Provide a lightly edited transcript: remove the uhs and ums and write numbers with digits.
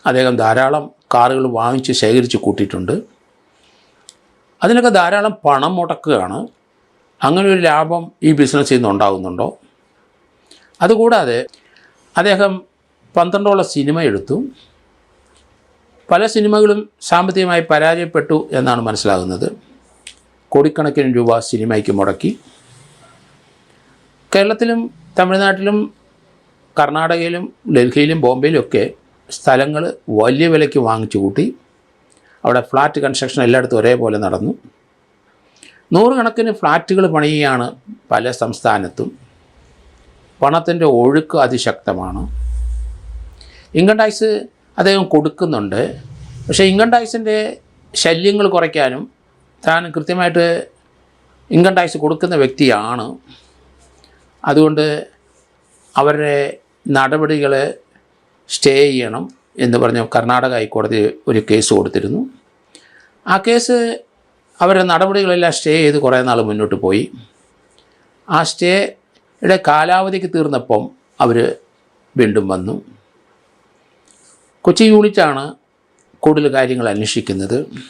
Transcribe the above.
അദ്ദേഹം ധാരാളം കാറുകൾ വാങ്ങിച്ച് ശേഖരിച്ച് കൂട്ടിയിട്ടുണ്ട്. അതിനൊക്കെ ധാരാളം പണം മുടക്കുകയാണ്. അങ്ങനെ ഒരു ലാഭം ഈ ബിസിനസ്സിൽ നിന്ന് ഉണ്ടാകുന്നുണ്ടോ? അതുകൂടാതെ അദ്ദേഹം 12ഓളം സിനിമ എടുത്തു. പല സിനിമകളും സാമ്പത്തികമായി പരാജയപ്പെട്ടു എന്നാണ് മനസ്സിലാകുന്നത്. കോടിക്കണക്കിന് രൂപ സിനിമയ്ക്ക് മുടക്കി. കേരളത്തിലും തമിഴ്നാട്ടിലും കർണാടകയിലും ഡൽഹിയിലും ബോംബെയിലുമൊക്കെ സ്ഥലങ്ങൾ വലിയ വിലയ്ക്ക് വാങ്ങിച്ചു കൂട്ടി. അവിടെ ഫ്ലാറ്റ് കൺസ്ട്രക്ഷൻ എല്ലായിടത്തും ഒരേപോലെ നടന്നു. 100 കണക്കിന് ഫ്ലാറ്റുകൾ പണിയുകയാണ് പല സംസ്ഥാനത്തും. പണത്തിൻ്റെ ഒഴുക്ക് അതിശക്തമാണ്. ഇൻകം ടാക്സ് അദ്ദേഹം കൊടുക്കുന്നുണ്ട്. പക്ഷേ ഇൻകം ടാക്സിൻ്റെ ശല്യങ്ങൾ കുറയ്ക്കാനും താൻ കൃത്യമായിട്ട് ഇൻകം ടാക്സ് കൊടുക്കുന്ന വ്യക്തിയാണ്. അതുകൊണ്ട് അവരുടെ നടപടികൾ സ്റ്റേ ചെയ്യണം എന്ന് പറഞ്ഞ് കർണാടക ഹൈക്കോടതി ഒരു കേസ് കൊടുത്തിരുന്നു. ആ കേസ് അവരുടെ നടപടികളെല്ലാം സ്റ്റേ ചെയ്ത് കുറേ നാൾ മുന്നോട്ട് പോയി. ആ സ്റ്റേയുടെ കാലാവധിക്ക് തീർന്നപ്പം അവർ വീണ്ടും വന്നു. കൊച്ചി യൂണിറ്റാണ് കൂടുതൽ കാര്യങ്ങൾ അന്വേഷിക്കുന്നത്.